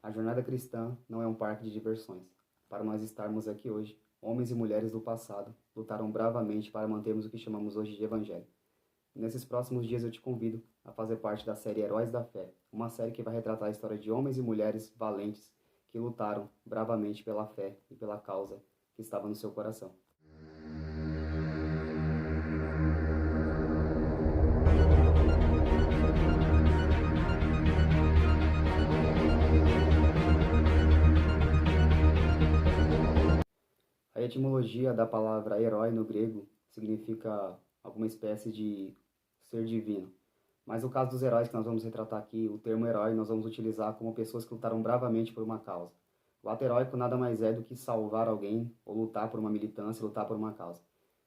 A jornada cristã não é um parque de diversões. Para nós estarmos aqui hoje, homens e mulheres do passado lutaram bravamente para mantermos o que chamamos hoje de Evangelho. Nesses próximos dias eu te convido a fazer parte da série Heróis da Fé, uma série que vai retratar a história de homens e mulheres valentes que lutaram bravamente pela fé e pela causa que estava no seu coração. A etimologia da palavra herói no grego significa alguma espécie de ser divino. Mas no caso dos heróis que nós vamos retratar aqui, o termo herói nós vamos utilizar como pessoas que lutaram bravamente por uma causa. O ato heróico nada mais é do que salvar alguém ou lutar por uma militância, lutar por uma causa.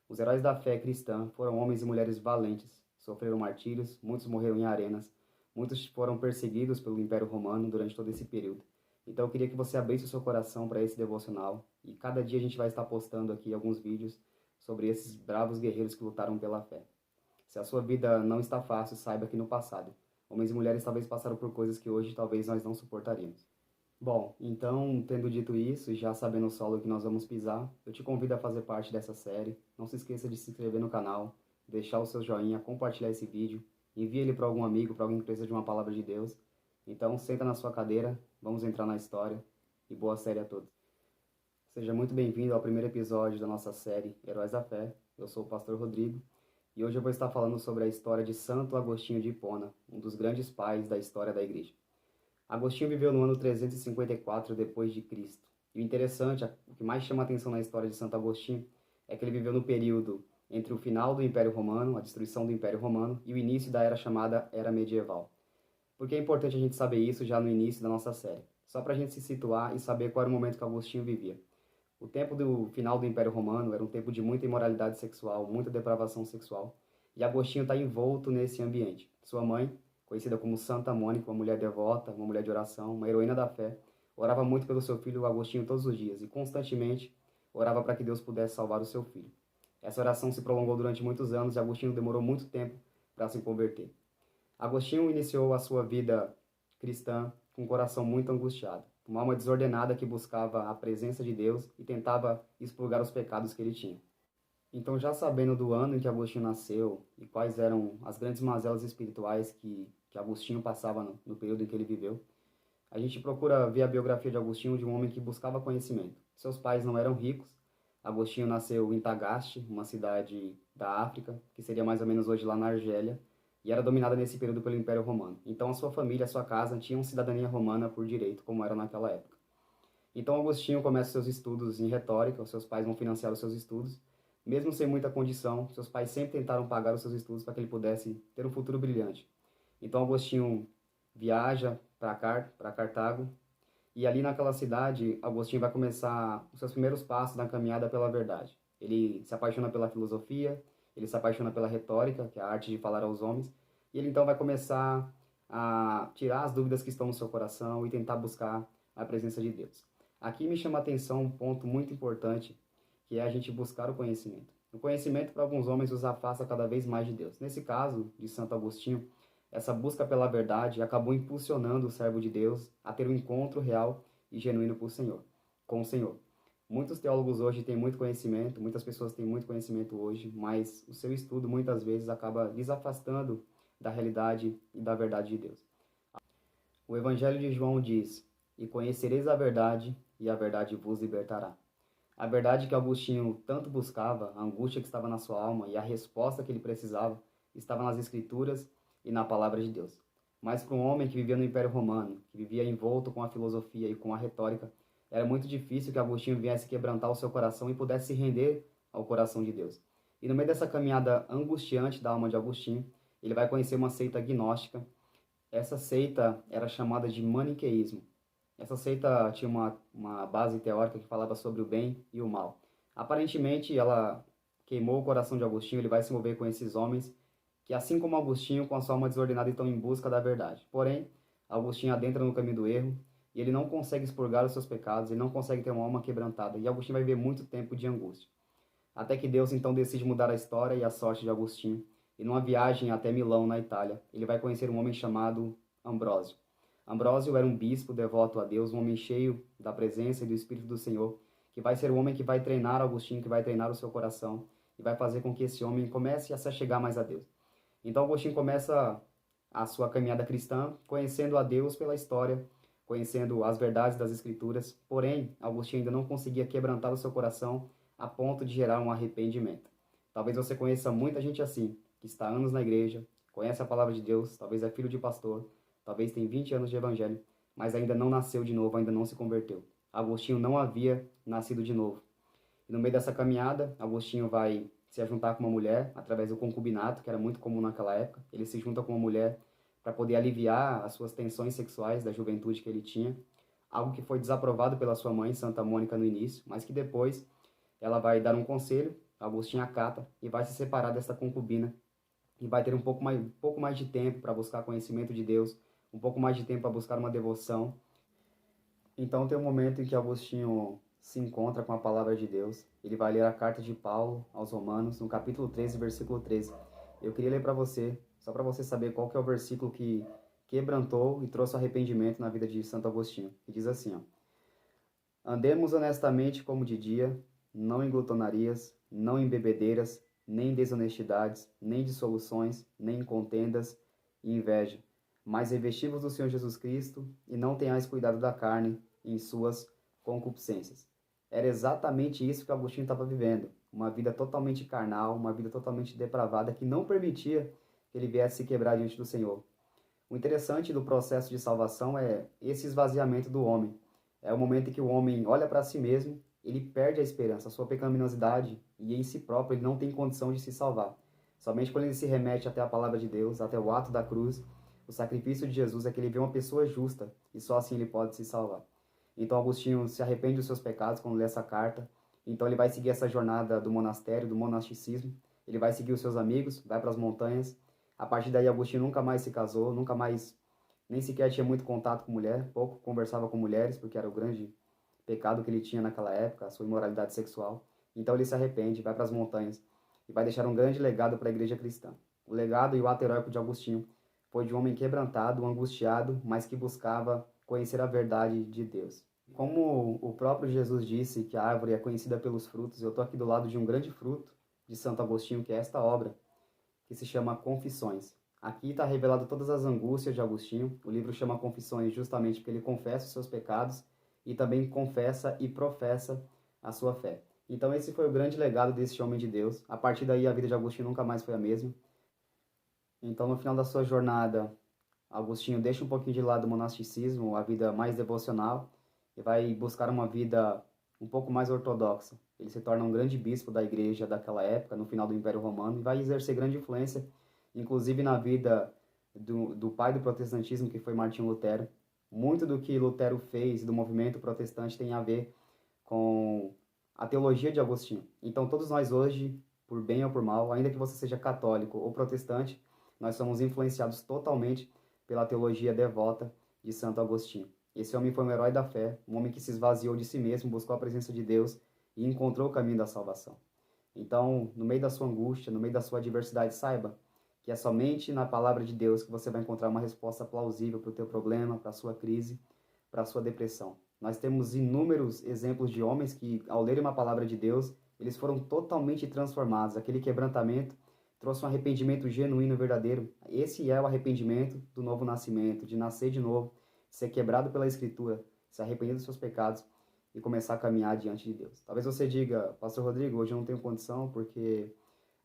Os heróis da fé cristã foram homens e mulheres valentes, sofreram martírios, muitos morreram em arenas, muitos foram perseguidos pelo Império Romano durante todo esse período. Então eu queria que você abrisse o seu coração para esse devocional e cada dia a gente vai estar postando aqui alguns vídeos sobre esses bravos guerreiros que lutaram pela fé. Se a sua vida não está fácil, saiba que no passado, homens e mulheres talvez passaram por coisas que hoje talvez nós não suportaríamos. Bom, então, tendo dito isso e já sabendo o solo que nós vamos pisar, eu te convido a fazer parte dessa série. Não se esqueça de se inscrever no canal, deixar o seu joinha, compartilhar esse vídeo, envie ele para algum amigo, para alguém que precisa de uma palavra de Deus. Então, senta na sua cadeira, vamos entrar na história e boa série a todos. Seja muito bem-vindo ao primeiro episódio da nossa série Heróis da Fé. Eu sou o pastor Rodrigo e hoje eu vou estar falando sobre a história de Santo Agostinho de Hipona, um dos grandes pais da história da igreja. Agostinho viveu no ano 354 depois de Cristo. E o interessante, o que mais chama a atenção na história de Santo Agostinho, é que ele viveu no período entre o final do Império Romano, a destruição do Império Romano, e o início da era chamada Era Medieval. Por que é importante a gente saber isso já no início da nossa série? Só para a gente se situar e saber qual era o momento que Agostinho vivia. O tempo do final do Império Romano era um tempo de muita imoralidade sexual, muita depravação sexual, e Agostinho está envolto nesse ambiente. Sua mãe, conhecida como Santa Mônica, uma mulher devota, uma mulher de oração, uma heroína da fé, orava muito pelo seu filho Agostinho todos os dias e constantemente orava para que Deus pudesse salvar o seu filho. Essa oração se prolongou durante muitos anos e Agostinho demorou muito tempo para se converter. Agostinho iniciou a sua vida cristã com um coração muito angustiado, uma alma desordenada que buscava a presença de Deus e tentava expurgar os pecados que ele tinha. Então, já sabendo do ano em que Agostinho nasceu e quais eram as grandes mazelas espirituais que Agostinho passava no período em que ele viveu, a gente procura ver a biografia de Agostinho de um homem que buscava conhecimento. Seus pais não eram ricos. Agostinho nasceu em Tagaste, uma cidade da África, que seria mais ou menos hoje lá na Argélia, e era dominada nesse período pelo Império Romano. Então, a sua família, a sua casa, tinham cidadania romana por direito, como era naquela época. Então, Agostinho começa seus estudos em retórica, os seus pais vão financiar os seus estudos. Mesmo sem muita condição, seus pais sempre tentaram pagar os seus estudos para que ele pudesse ter um futuro brilhante. Então, Agostinho viaja para Cartago, e ali naquela cidade, Agostinho vai começar os seus primeiros passos na caminhada pela verdade. Ele se apaixona pela filosofia, ele se apaixona pela retórica, que é a arte de falar aos homens, e ele então vai começar a tirar as dúvidas que estão no seu coração e tentar buscar a presença de Deus. Aqui me chama a atenção um ponto muito importante, que é a gente buscar o conhecimento. O conhecimento, para alguns homens, os afasta cada vez mais de Deus. Nesse caso, de Santo Agostinho, essa busca pela verdade acabou impulsionando o servo de Deus a ter um encontro real e genuíno com o Senhor. Muitos teólogos hoje têm muito conhecimento, muitas pessoas têm muito conhecimento hoje, mas o seu estudo muitas vezes acaba lhes afastando da realidade e da verdade de Deus. O Evangelho de João diz: "E conhecereis a verdade, e a verdade vos libertará." A verdade que Agostinho tanto buscava, a angústia que estava na sua alma e a resposta que ele precisava, estava nas Escrituras e na Palavra de Deus. Mas para um homem que vivia no Império Romano, que vivia envolto com a filosofia e com a retórica, era muito difícil que Agostinho viesse quebrantar o seu coração e pudesse se render ao coração de Deus. E no meio dessa caminhada angustiante da alma de Agostinho, ele vai conhecer uma seita gnóstica. Essa seita era chamada de maniqueísmo. Essa seita tinha uma base teórica que falava sobre o bem e o mal. Aparentemente, ela queimou o coração de Agostinho, ele vai se envolver com esses homens que, assim como Agostinho, com a sua alma desordenada, estão em busca da verdade. Porém, Agostinho adentra no caminho do erro e ele não consegue expurgar os seus pecados, ele não consegue ter uma alma quebrantada. E Agostinho vai viver muito tempo de angústia. Até que Deus, então, decide mudar a história e a sorte de Agostinho. E numa viagem até Milão, na Itália, ele vai conhecer um homem chamado Ambrósio. Ambrósio era um bispo devoto a Deus, um homem cheio da presença e do Espírito do Senhor, que vai ser o homem que vai treinar Agostinho, que vai treinar o seu coração e vai fazer com que esse homem comece a se achegar mais a Deus. Então Agostinho começa a sua caminhada cristã conhecendo a Deus pela história, conhecendo as verdades das Escrituras, porém Agostinho ainda não conseguia quebrantar o seu coração a ponto de gerar um arrependimento. Talvez você conheça muita gente assim, que está há anos na igreja, conhece a palavra de Deus, talvez é filho de pastor, talvez tem 20 anos de evangelho, mas ainda não nasceu de novo, ainda não se converteu. Agostinho não havia nascido de novo. E no meio dessa caminhada, Agostinho vai se juntar com uma mulher através do concubinato, que era muito comum naquela época. Ele se junta com uma mulher para poder aliviar as suas tensões sexuais da juventude que ele tinha, algo que foi desaprovado pela sua mãe, Santa Mônica, no início, mas que depois ela vai dar um conselho, Agostinho acata e vai se separar dessa concubina e vai ter um pouco mais de tempo para buscar conhecimento de Deus, um pouco mais de tempo para buscar uma devoção. Então tem um momento em que Agostinho se encontra com a palavra de Deus. Ele vai ler a carta de Paulo aos Romanos, no capítulo 13, versículo 13. Eu queria ler para você, só para você saber qual que é o versículo que quebrantou e trouxe arrependimento na vida de Santo Agostinho. E diz assim, ó: Andemos honestamente como de dia, não em glutonarias, não em bebedeiras, nem em desonestidades, nem em dissoluções, nem em contendas e inveja, mas revesti-vos do Senhor Jesus Cristo e não tenhais cuidado da carne em suas concupiscências. Era exatamente isso que Agostinho estava vivendo, uma vida totalmente carnal, uma vida totalmente depravada que não permitia que ele viesse se quebrar diante do Senhor. O interessante do processo de salvação é esse esvaziamento do homem. É o momento em que o homem olha para si mesmo, ele perde a esperança, a sua pecaminosidade, e em si próprio ele não tem condição de se salvar. Somente quando ele se remete até a palavra de Deus, até o ato da cruz, o sacrifício de Jesus, é que ele vê uma pessoa justa, e só assim ele pode se salvar. Então Agostinho se arrepende dos seus pecados quando lê essa carta, então ele vai seguir essa jornada do monastério, do monasticismo, ele vai seguir os seus amigos, vai para as montanhas. A partir daí Agostinho nunca mais se casou, nunca mais, nem sequer tinha muito contato com mulher, pouco conversava com mulheres, porque era o grande pecado que ele tinha naquela época, a sua imoralidade sexual. Então ele se arrepende, vai para as montanhas e vai deixar um grande legado para a igreja cristã. O legado e o ato heróico de Agostinho foi de um homem quebrantado, angustiado, mas que buscava conhecer a verdade de Deus. Como o próprio Jesus disse que a árvore é conhecida pelos frutos, eu estou aqui do lado de um grande fruto de Santo Agostinho, que é esta obra, que se chama Confissões. Aqui está revelado todas as angústias de Agostinho. O livro chama Confissões justamente porque ele confessa os seus pecados e também confessa e professa a sua fé. Então esse foi o grande legado desse homem de Deus. A partir daí a vida de Agostinho nunca mais foi a mesma. Então no final da sua jornada, Agostinho deixa um pouquinho de lado o monasticismo, a vida mais devocional, e vai buscar uma vida um pouco mais ortodoxa. Ele se torna um grande bispo da igreja daquela época, no final do Império Romano, e vai exercer grande influência, inclusive na vida do pai do protestantismo, que foi Martinho Lutero. Muito do que Lutero fez do movimento protestante tem a ver com a teologia de Agostinho. Então todos nós hoje, por bem ou por mal, ainda que você seja católico ou protestante, nós somos influenciados totalmente pela teologia devota de Santo Agostinho. Esse homem foi um herói da fé, um homem que se esvaziou de si mesmo, buscou a presença de Deus e encontrou o caminho da salvação. Então, no meio da sua angústia, no meio da sua adversidade, saiba que é somente na palavra de Deus que você vai encontrar uma resposta plausível para o teu problema, para a sua crise, para a sua depressão. Nós temos inúmeros exemplos de homens que, ao lerem uma palavra de Deus, eles foram totalmente transformados. Aquele quebrantamento trouxe um arrependimento genuíno e verdadeiro. Esse é o arrependimento do novo nascimento, de nascer de novo, ser quebrado pela Escritura, se arrepender dos seus pecados e começar a caminhar diante de Deus. Talvez você diga, Pastor Rodrigo, hoje eu não tenho condição porque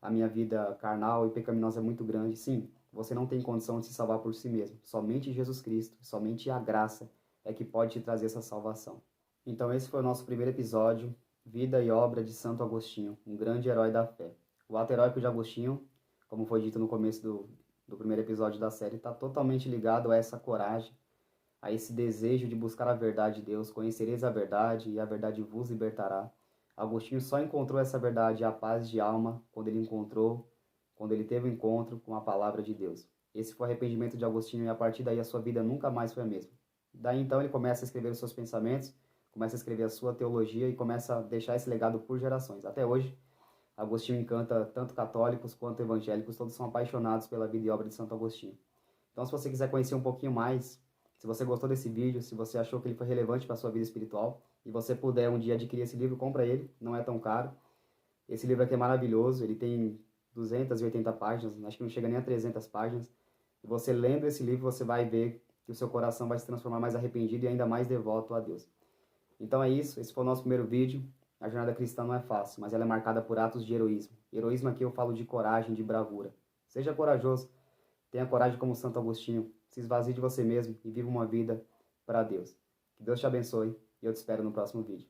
a minha vida carnal e pecaminosa é muito grande. Sim, você não tem condição de se salvar por si mesmo. Somente Jesus Cristo, somente a graça é que pode te trazer essa salvação. Então esse foi o nosso primeiro episódio, Vida e Obra de Santo Agostinho, um grande herói da fé. O ato heróico de Agostinho, como foi dito no começo do primeiro episódio da série, está totalmente ligado a essa coragem, a esse desejo de buscar a verdade de Deus. Conhecereis a verdade e a verdade vos libertará. Agostinho só encontrou essa verdade e a paz de alma quando ele teve o encontro com a palavra de Deus. Esse foi o arrependimento de Agostinho e a partir daí a sua vida nunca mais foi a mesma. Daí então ele começa a escrever os seus pensamentos, começa a escrever a sua teologia e começa a deixar esse legado por gerações. Até hoje, Agostinho encanta tanto católicos quanto evangélicos, todos são apaixonados pela vida e obra de Santo Agostinho. Então, se você quiser conhecer um pouquinho mais, Se você gostou desse vídeo, se você achou que ele foi relevante para a sua vida espiritual e você puder um dia adquirir esse livro, compra ele, não é tão caro. Esse livro aqui é maravilhoso, ele tem 280 páginas, acho que não chega nem a 300 páginas. E você lendo esse livro, você vai ver que o seu coração vai se transformar mais arrependido e ainda mais devoto a Deus. Então é isso, esse foi o nosso primeiro vídeo. A jornada cristã não é fácil, mas ela é marcada por atos de heroísmo. Heroísmo aqui eu falo de coragem, de bravura. Seja corajoso, tenha coragem como Santo Agostinho, se esvazie de você mesmo e viva uma vida para Deus. Que Deus te abençoe e eu te espero no próximo vídeo.